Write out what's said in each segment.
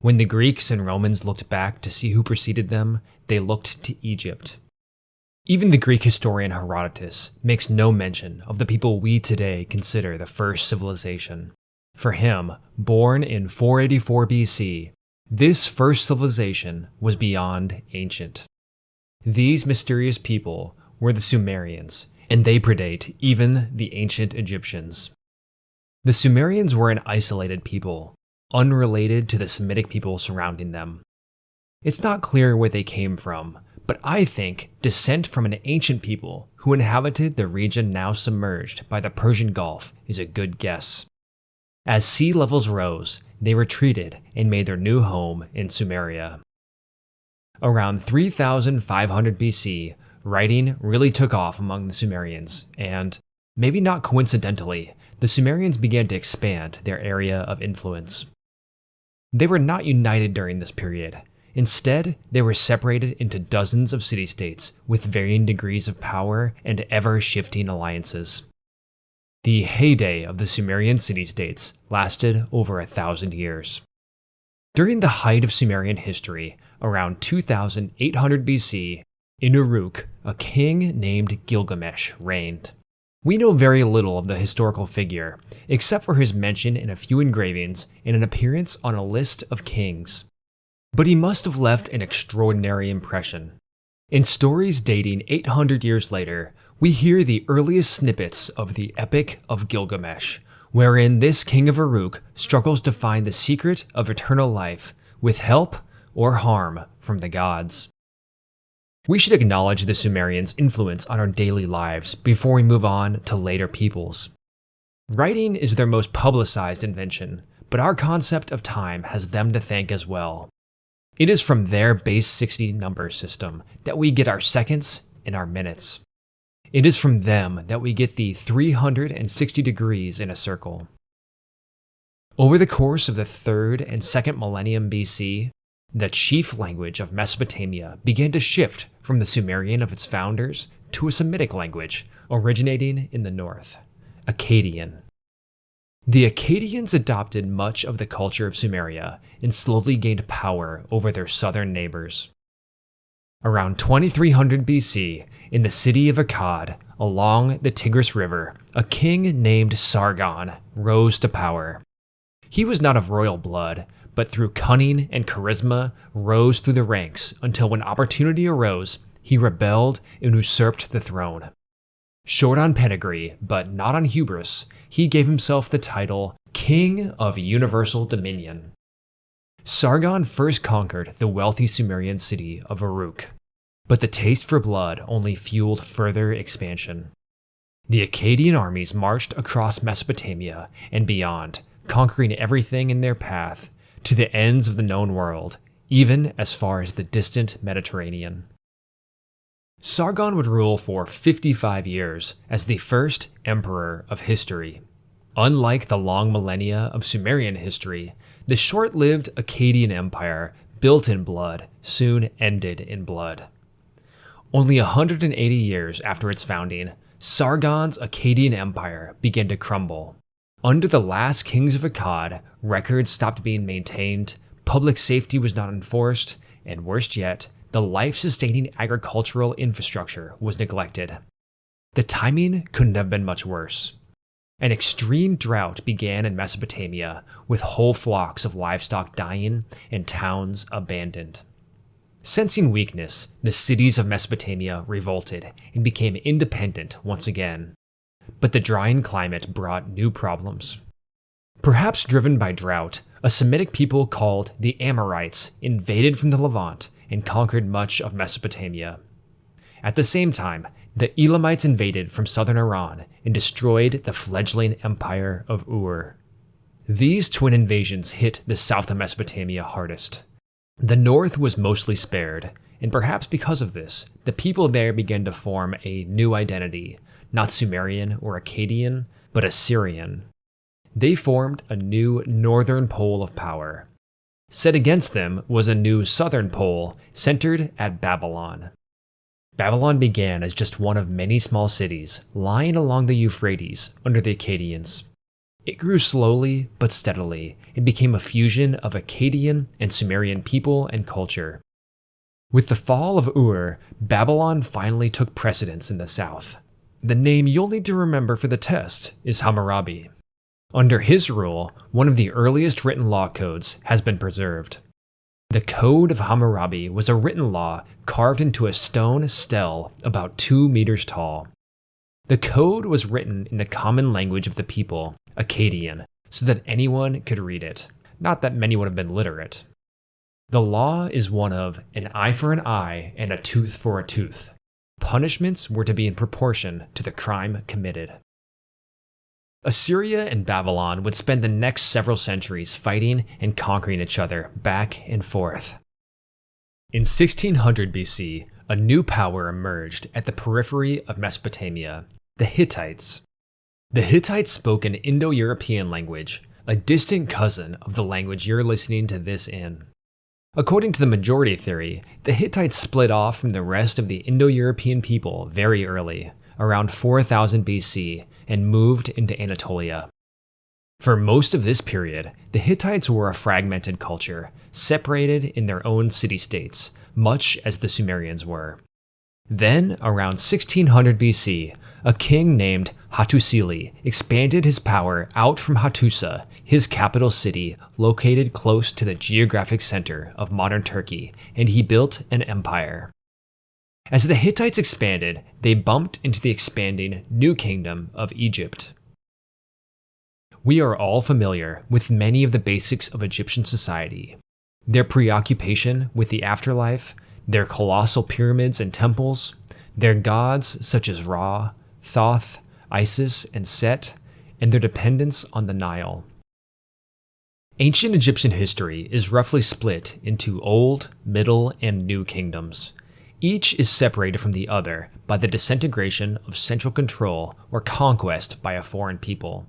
When the Greeks and Romans looked back to see who preceded them, they looked to Egypt. Even the Greek historian Herodotus makes no mention of the people we today consider the first civilization. For him, born in 484 BC, this first civilization was beyond ancient. These mysterious people were the Sumerians, and they predate even the ancient Egyptians. The Sumerians were an isolated people, unrelated to the Semitic people surrounding them. It's not clear where they came from, but I think descent from an ancient people who inhabited the region now submerged by the Persian Gulf is a good guess. As sea levels rose, they retreated and made their new home in Sumeria. Around 3500 BC, writing really took off among the Sumerians, and, maybe not coincidentally, the Sumerians began to expand their area of influence. They were not united during this period. Instead, they were separated into dozens of city-states with varying degrees of power and ever-shifting alliances. The heyday of the Sumerian city-states lasted over 1,000 years. During the height of Sumerian history, around 2800 BC, in Uruk, a king named Gilgamesh reigned. We know very little of the historical figure, except for his mention in a few engravings and an appearance on a list of kings. But he must have left an extraordinary impression. In stories dating 800 years later, we hear the earliest snippets of the Epic of Gilgamesh, wherein this king of Uruk struggles to find the secret of eternal life with help or harm from the gods. We should acknowledge the Sumerians' influence on our daily lives before we move on to later peoples. Writing is their most publicized invention, but our concept of time has them to thank as well. It is from their base 60 number system that we get our seconds and our minutes. It is from them that we get the 360 degrees in a circle. Over the course of the 3rd and 2nd millennium BC, the chief language of Mesopotamia began to shift from the Sumerian of its founders to a Semitic language originating in the north, Akkadian. The Akkadians adopted much of the culture of Sumeria and slowly gained power over their southern neighbors. Around 2300 BC, in the city of Akkad, along the Tigris River, a king named Sargon rose to power. He was not of royal blood, but through cunning and charisma rose through the ranks until when opportunity arose, he rebelled and usurped the throne. Short on pedigree, but not on hubris, he gave himself the title King of Universal Dominion. Sargon first conquered the wealthy Sumerian city of Uruk, but the taste for blood only fueled further expansion. The Akkadian armies marched across Mesopotamia and beyond, conquering everything in their path, to the ends of the known world, even as far as the distant Mediterranean. Sargon would rule for 55 years as the first emperor of history. Unlike the long millennia of Sumerian history, the short-lived Akkadian Empire, built in blood, soon ended in blood. Only 180 years after its founding, Sargon's Akkadian Empire began to crumble. Under the last kings of Akkad, records stopped being maintained, public safety was not enforced, and worst yet, the life-sustaining agricultural infrastructure was neglected. The timing couldn't have been much worse. An extreme drought began in Mesopotamia, with whole flocks of livestock dying and towns abandoned. Sensing weakness, the cities of Mesopotamia revolted and became independent once again. But the drying climate brought new problems. Perhaps driven by drought, a Semitic people called the Amorites invaded from the Levant and conquered much of Mesopotamia. At the same time, the Elamites invaded from southern Iran and destroyed the fledgling empire of Ur. These twin invasions hit the south of Mesopotamia hardest. The north was mostly spared, and perhaps because of this, the people there began to form a new identity, not Sumerian or Akkadian, but Assyrian. They formed a new northern pole of power. Set against them was a new southern pole centered at Babylon. Babylon began as just one of many small cities lying along the Euphrates under the Akkadians. It grew slowly but steadily and became a fusion of Akkadian and Sumerian people and culture. With the fall of Ur, Babylon finally took precedence in the south. The name you'll need to remember for the test is Hammurabi. Under his rule, one of the earliest written law codes has been preserved. The Code of Hammurabi was a written law carved into a stone stele about 2 meters tall. The code was written in the common language of the people, Akkadian, so that anyone could read it, not that many would have been literate. The law is one of an eye for an eye and a tooth for a tooth. Punishments were to be in proportion to the crime committed. Assyria and Babylon would spend the next several centuries fighting and conquering each other back and forth. In 1600 BC, a new power emerged at the periphery of Mesopotamia, the Hittites. The Hittites spoke an Indo-European language, a distant cousin of the language you're listening to this in. According to the majority theory, the Hittites split off from the rest of the Indo-European people very early, around 4000 BC, and moved into Anatolia. For most of this period, the Hittites were a fragmented culture, separated in their own city-states, much as the Sumerians were. Then, around 1600 BC, a king named Hattusili expanded his power out from Hattusa, his capital city located close to the geographic center of modern Turkey, and he built an empire. As the Hittites expanded, they bumped into the expanding New Kingdom of Egypt. We are all familiar with many of the basics of Egyptian society. Their preoccupation with the afterlife, their colossal pyramids and temples, their gods such as Ra, Thoth, Isis, and Set, and their dependence on the Nile. Ancient Egyptian history is roughly split into Old, Middle, and New Kingdoms. Each is separated from the other by the disintegration of central control or conquest by a foreign people.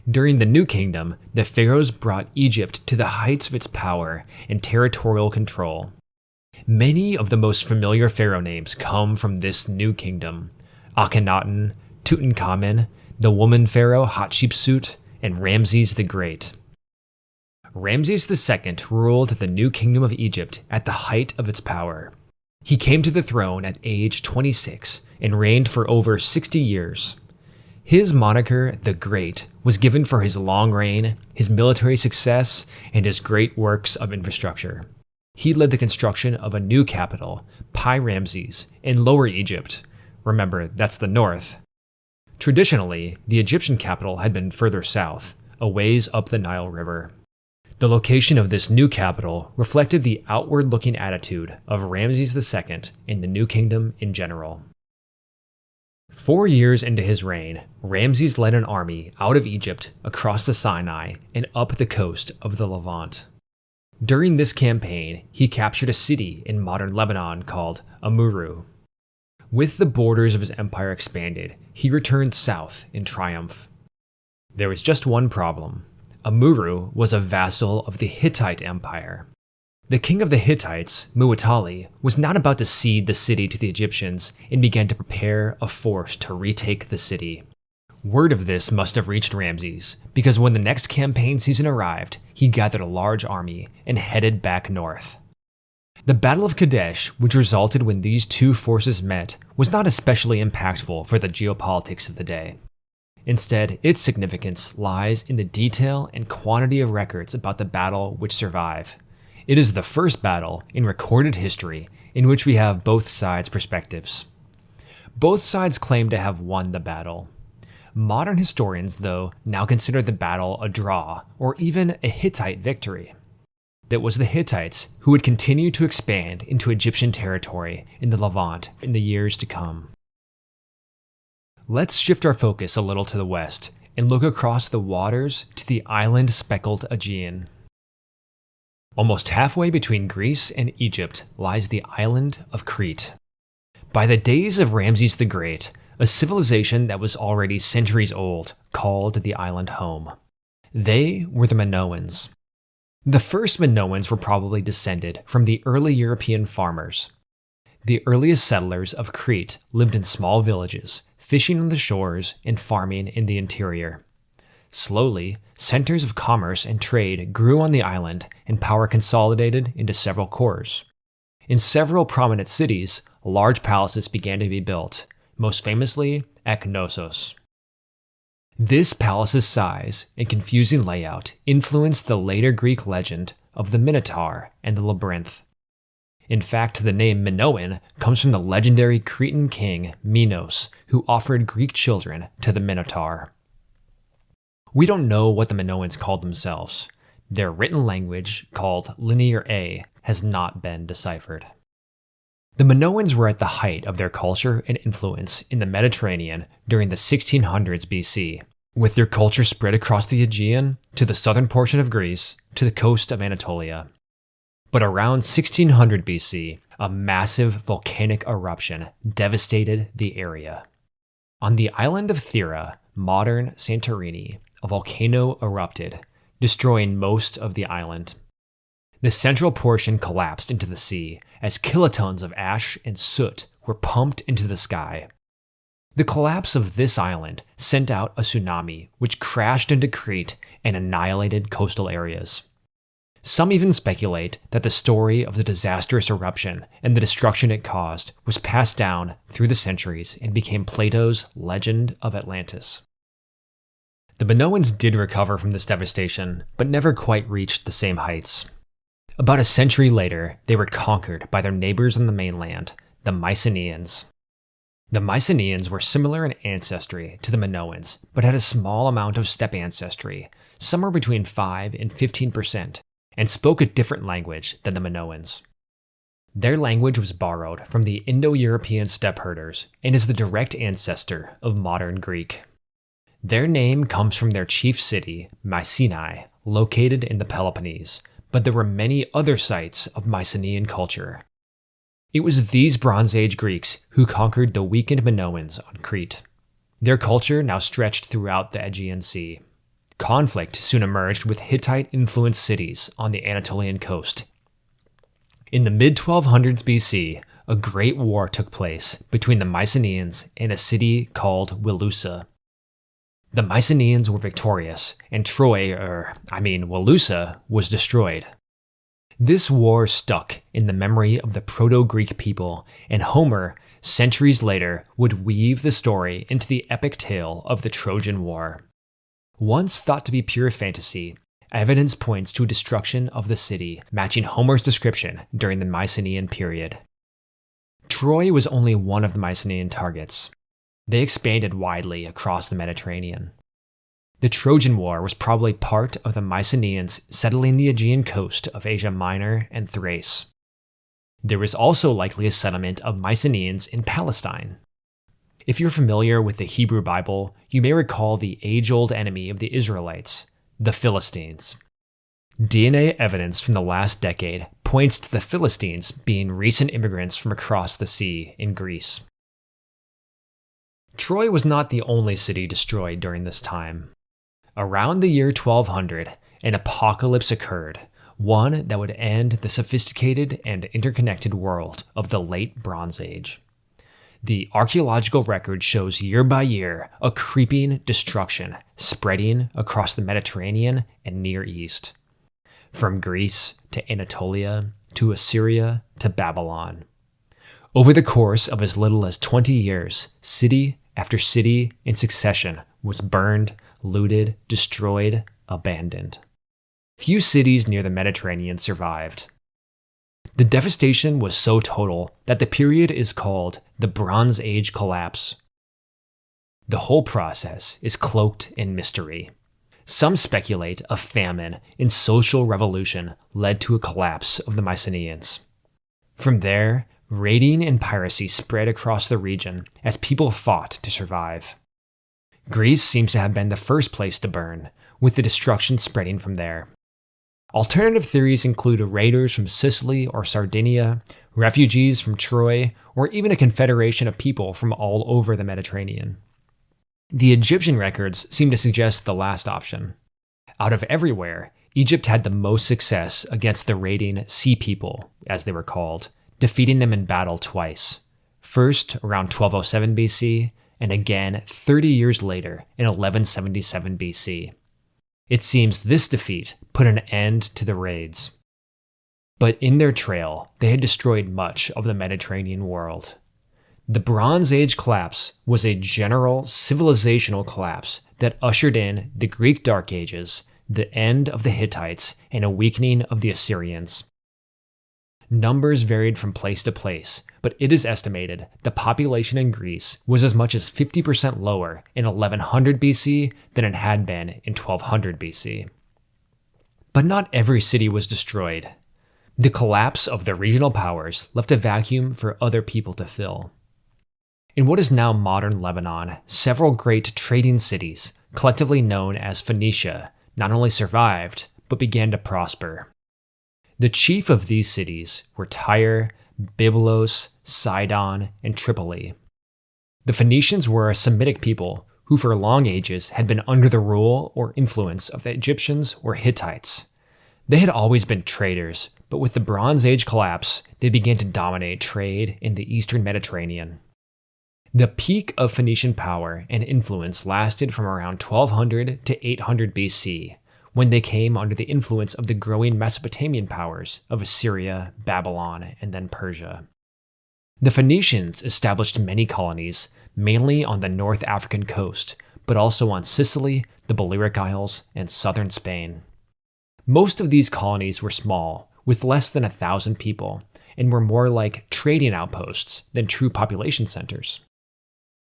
During the New Kingdom, the pharaohs brought Egypt to the heights of its power and territorial control. Many of the most familiar pharaoh names come from this New Kingdom: Akhenaten, Tutankhamen, the woman pharaoh Hatshepsut, and Ramses the Great. Ramses II ruled the New Kingdom of Egypt at the height of its power. He came to the throne at age 26 and reigned for over 60 years. His moniker, the Great, was given for his long reign, his military success, and his great works of infrastructure. He led the construction of a new capital, Pi Ramses, in Lower Egypt. Remember, that's the north. Traditionally, the Egyptian capital had been further south, a ways up the Nile River. The location of this new capital reflected the outward-looking attitude of Ramses II and the New Kingdom in general. 4 years into his reign, Ramses led an army out of Egypt across the Sinai and up the coast of the Levant. During this campaign, he captured a city in modern Lebanon called Amurru. With the borders of his empire expanded, he returned south in triumph. There was just one problem. Amurru was a vassal of the Hittite Empire. The king of the Hittites, Muwatalli, was not about to cede the city to the Egyptians and began to prepare a force to retake the city. Word of this must have reached Ramses, because when the next campaign season arrived, he gathered a large army and headed back north. The Battle of Kadesh, which resulted when these two forces met, was not especially impactful for the geopolitics of the day. Instead, its significance lies in the detail and quantity of records about the battle which survive. It is the first battle in recorded history in which we have both sides' perspectives. Both sides claim to have won the battle. Modern historians, though, now consider the battle a draw, or even a Hittite victory. It was the Hittites who would continue to expand into Egyptian territory in the Levant in the years to come. Let's shift our focus a little to the west and look across the waters to the island-speckled Aegean. Almost halfway between Greece and Egypt lies the island of Crete. By the days of Ramses the Great, a civilization that was already centuries old called the island home. They were the Minoans. The first Minoans were probably descended from the early European farmers. The earliest settlers of Crete lived in small villages, fishing on the shores and farming in the interior. Slowly, centers of commerce and trade grew on the island and power consolidated into several cores. In several prominent cities, large palaces began to be built, most famously at Knossos. This palace's size and confusing layout influenced the later Greek legend of the Minotaur and the Labyrinth. In fact, the name Minoan comes from the legendary Cretan king Minos, who offered Greek children to the Minotaur. We don't know what the Minoans called themselves. Their written language, called Linear A, has not been deciphered. The Minoans were at the height of their culture and influence in the Mediterranean during the 1600s BC, with their culture spread across the Aegean, to the southern portion of Greece, to the coast of Anatolia. But around 1600 BC, a massive volcanic eruption devastated the area. On the island of Thera, modern Santorini, a volcano erupted, destroying most of the island. The central portion collapsed into the sea as kilotons of ash and soot were pumped into the sky. The collapse of this island sent out a tsunami which crashed into Crete and annihilated coastal areas. Some even speculate that the story of the disastrous eruption and the destruction it caused was passed down through the centuries and became Plato's Legend of Atlantis. The Minoans did recover from this devastation, but never quite reached the same heights. About a century later, they were conquered by their neighbors on the mainland, the Mycenaeans. The Mycenaeans were similar in ancestry to the Minoans, but had a small amount of steppe ancestry, somewhere between 5 and 15%, and spoke a different language than the Minoans. Their language was borrowed from the Indo-European steppe herders and is the direct ancestor of modern Greek. Their name comes from their chief city, Mycenae, located in the Peloponnese, but there were many other sites of Mycenaean culture. It was these Bronze Age Greeks who conquered the weakened Minoans on Crete. Their culture now stretched throughout the Aegean Sea. Conflict soon emerged with Hittite-influenced cities on the Anatolian coast. In the mid-1200s BC, a great war took place between the Mycenaeans and a city called Wilusa. The Mycenaeans were victorious, and Wilusa, was destroyed. This war stuck in the memory of the Proto-Greek people, and Homer, centuries later, would weave the story into the epic tale of the Trojan War. Once thought to be pure fantasy, evidence points to a destruction of the city, matching Homer's description during the Mycenaean period. Troy was only one of the Mycenaean targets. They expanded widely across the Mediterranean. The Trojan War was probably part of the Mycenaeans settling the Aegean coast of Asia Minor and Thrace. There was also likely a settlement of Mycenaeans in Palestine. If you're familiar with the Hebrew Bible, you may recall the age-old enemy of the Israelites, the Philistines. DNA evidence from the last decade points to the Philistines being recent immigrants from across the sea in Greece. Troy was not the only city destroyed during this time. Around the year 1200, an apocalypse occurred, one that would end the sophisticated and interconnected world of the Late Bronze Age. The archaeological record shows year by year a creeping destruction spreading across the Mediterranean and Near East, from Greece to Anatolia to Assyria to Babylon. Over the course of as little as 20 years, city after city in succession was burned, looted, destroyed, abandoned. Few cities near the Mediterranean survived. The devastation was so total that the period is called the Bronze Age Collapse. The whole process is cloaked in mystery. Some speculate a famine and social revolution led to a collapse of the Mycenaeans. From there, raiding and piracy spread across the region as people fought to survive. Greece seems to have been the first place to burn, with the destruction spreading from there. Alternative theories include raiders from Sicily or Sardinia, refugees from Troy, or even a confederation of people from all over the Mediterranean. The Egyptian records seem to suggest the last option. Out of everywhere, Egypt had the most success against the raiding Sea People, as they were called, defeating them in battle twice. First around 1207 BC, and again 30 years later in 1177 BC. It seems this defeat put an end to the raids. But in their trail, they had destroyed much of the Mediterranean world. The Bronze Age collapse was a general civilizational collapse that ushered in the Greek Dark Ages, the end of the Hittites, and a weakening of the Assyrians. Numbers varied from place to place, but it is estimated the population in Greece was as much as 50% lower in 1100 BC than it had been in 1200 BC. But not every city was destroyed. The collapse of the regional powers left a vacuum for other people to fill. In what is now modern Lebanon, several great trading cities, collectively known as Phoenicia, not only survived, but began to prosper. The chief of these cities were Tyre, Byblos, Sidon, and Tripoli. The Phoenicians were a Semitic people who for long ages had been under the rule or influence of the Egyptians or Hittites. They had always been traders, but with the Bronze Age collapse, they began to dominate trade in the eastern Mediterranean. The peak of Phoenician power and influence lasted from around 1200 to 800 BC, when they came under the influence of the growing Mesopotamian powers of Assyria, Babylon, and then Persia. The Phoenicians established many colonies, mainly on the North African coast, but also on Sicily, the Balearic Isles, and southern Spain. Most of these colonies were small, with less than 1,000 people, and were more like trading outposts than true population centers.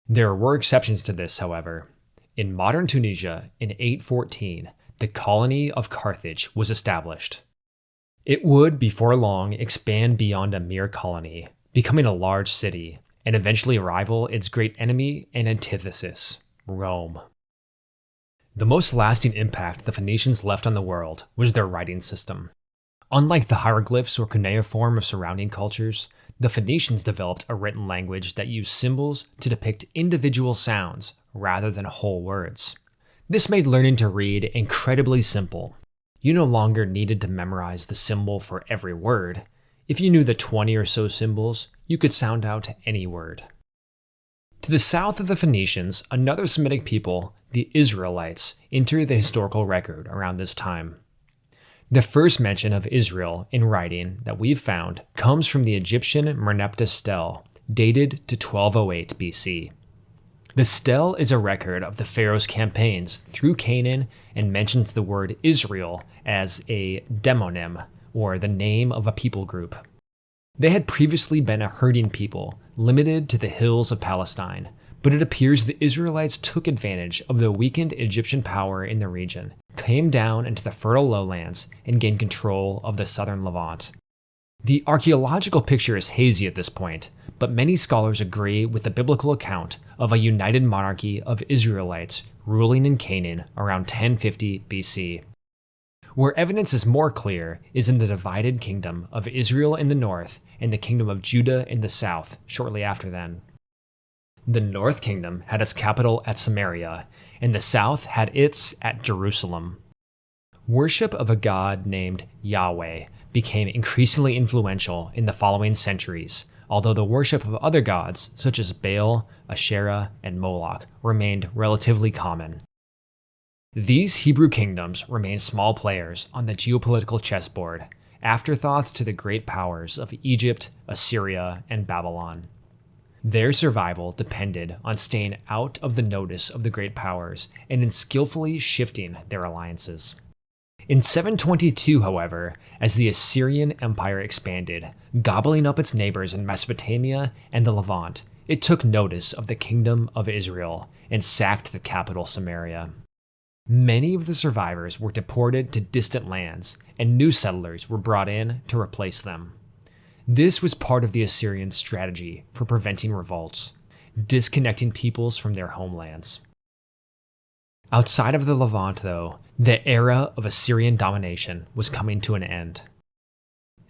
There were exceptions to this, however. In modern Tunisia, in 814, the colony of Carthage was established. It would, before long, expand beyond a mere colony, becoming a large city, and eventually rival its great enemy and antithesis, Rome. The most lasting impact the Phoenicians left on the world was their writing system. Unlike the hieroglyphs or cuneiform of surrounding cultures, the Phoenicians developed a written language that used symbols to depict individual sounds rather than whole words. This made learning to read incredibly simple. You no longer needed to memorize the symbol for every word. If you knew the 20 or so symbols, you could sound out any word. To the south of the Phoenicians, another Semitic people, the Israelites, enter the historical record around this time. The first mention of Israel in writing that we've found comes from the Egyptian Merneptah stele, dated to 1208 BC. The stele is a record of the pharaoh's campaigns through Canaan and mentions the word Israel as a demonym, or the name of a people group. They had previously been a herding people, limited to the hills of Palestine, but it appears the Israelites took advantage of the weakened Egyptian power in the region, came down into the fertile lowlands, and gained control of the southern Levant. The archaeological picture is hazy at this point, but many scholars agree with the biblical account of a united monarchy of Israelites ruling in Canaan around 1050 BC. Where evidence is more clear is in the divided kingdom of Israel in the north and the kingdom of Judah in the south shortly after then. The north kingdom had its capital at Samaria, and the south had its at Jerusalem. Worship of a god named Yahweh became increasingly influential in the following centuries, although the worship of other gods such as Baal, Asherah, and Moloch remained relatively common. These Hebrew kingdoms remained small players on the geopolitical chessboard, afterthoughts to the great powers of Egypt, Assyria, and Babylon. Their survival depended on staying out of the notice of the great powers and in skillfully shifting their alliances. In 722, however, as the Assyrian Empire expanded, gobbling up its neighbors in Mesopotamia and the Levant, it took notice of the kingdom of Israel and sacked the capital Samaria. Many of the survivors were deported to distant lands, and new settlers were brought in to replace them. This was part of the Assyrian strategy for preventing revolts, disconnecting peoples from their homelands. Outside of the Levant, though, the era of Assyrian domination was coming to an end.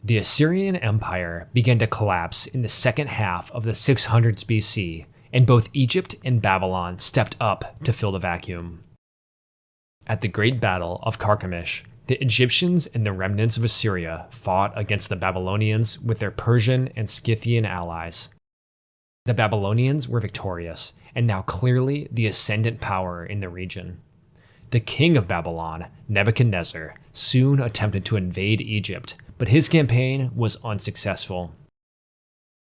The Assyrian Empire began to collapse in the second half of the 600s BC, and both Egypt and Babylon stepped up to fill the vacuum. At the Great Battle of Carchemish, the Egyptians and the remnants of Assyria fought against the Babylonians with their Persian and Scythian allies. The Babylonians were victorious, and now clearly the ascendant power in the region. The king of Babylon, Nebuchadnezzar, soon attempted to invade Egypt, but his campaign was unsuccessful.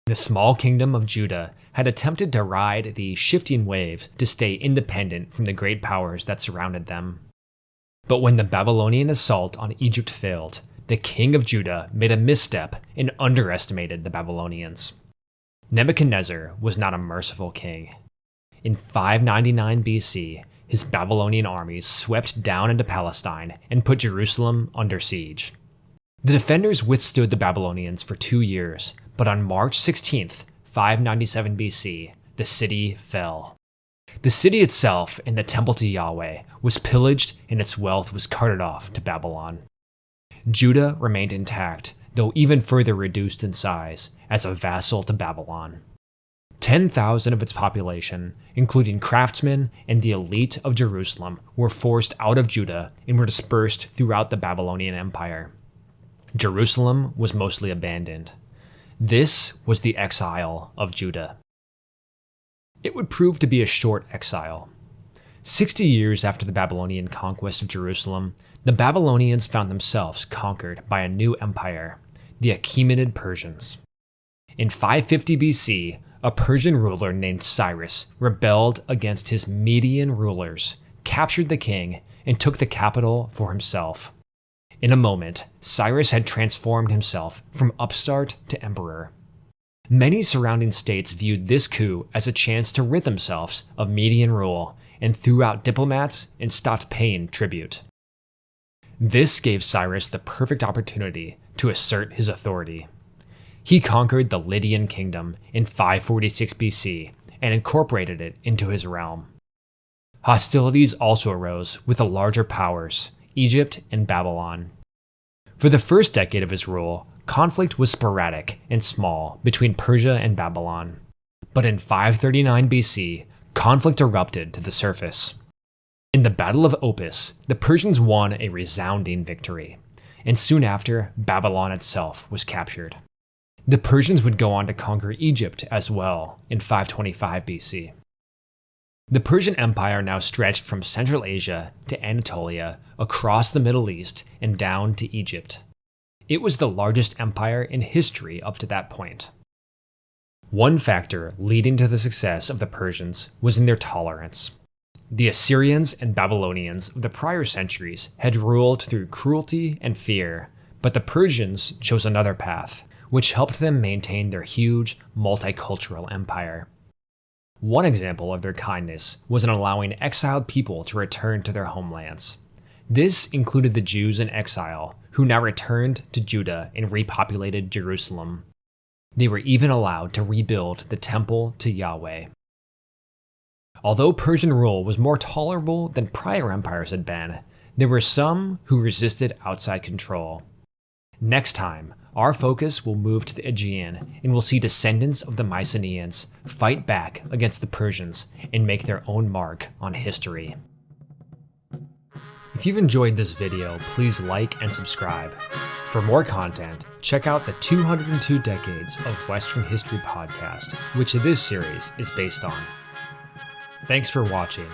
The small kingdom of Judah had attempted to ride the shifting waves to stay independent from the great powers that surrounded them. But when the Babylonian assault on Egypt failed, the king of Judah made a misstep and underestimated the Babylonians. Nebuchadnezzar was not a merciful king. In 599 BC, his Babylonian armies swept down into Palestine and put Jerusalem under siege. The defenders withstood the Babylonians for 2 years, but on March 16, 597 BC, the city fell. The city itself and the temple to Yahweh was pillaged and its wealth was carted off to Babylon. Judah remained intact, though even further reduced in size, as a vassal to Babylon. 10,000 of its population, including craftsmen and the elite of Jerusalem, were forced out of Judah and were dispersed throughout the Babylonian Empire. Jerusalem was mostly abandoned. This was the exile of Judah. It would prove to be a short exile. 60 years after the Babylonian conquest of Jerusalem, the Babylonians found themselves conquered by a new empire, the Achaemenid Persians. In 550 BC, a Persian ruler named Cyrus rebelled against his Median rulers, captured the king, and took the capital for himself. In a moment, Cyrus had transformed himself from upstart to emperor. Many surrounding states viewed this coup as a chance to rid themselves of Median rule and threw out diplomats and stopped paying tribute. This gave Cyrus the perfect opportunity to assert his authority. He conquered the Lydian kingdom in 546 BC and incorporated it into his realm. Hostilities also arose with the larger powers, Egypt and Babylon. For the first decade of his rule, conflict was sporadic and small between Persia and Babylon. But in 539 BC, conflict erupted to the surface. In the Battle of Opis, the Persians won a resounding victory, and soon after, Babylon itself was captured. The Persians would go on to conquer Egypt as well in 525 BC. The Persian Empire now stretched from Central Asia to Anatolia, across the Middle East, and down to Egypt. It was the largest empire in history up to that point. One factor leading to the success of the Persians was in their tolerance. The Assyrians and Babylonians of the prior centuries had ruled through cruelty and fear, but the Persians chose another path, which helped them maintain their huge, multicultural empire. One example of their kindness was in allowing exiled people to return to their homelands. This included the Jews in exile, who now returned to Judah and repopulated Jerusalem. They were even allowed to rebuild the temple to Yahweh. Although Persian rule was more tolerable than prior empires had been, there were some who resisted outside control. Next time, our focus will move to the Aegean, and we'll see descendants of the Mycenaeans fight back against the Persians and make their own mark on history. If you've enjoyed this video, please like and subscribe. For more content, check out the 202 Decades of Western History podcast, which this series is based on. Thanks for watching,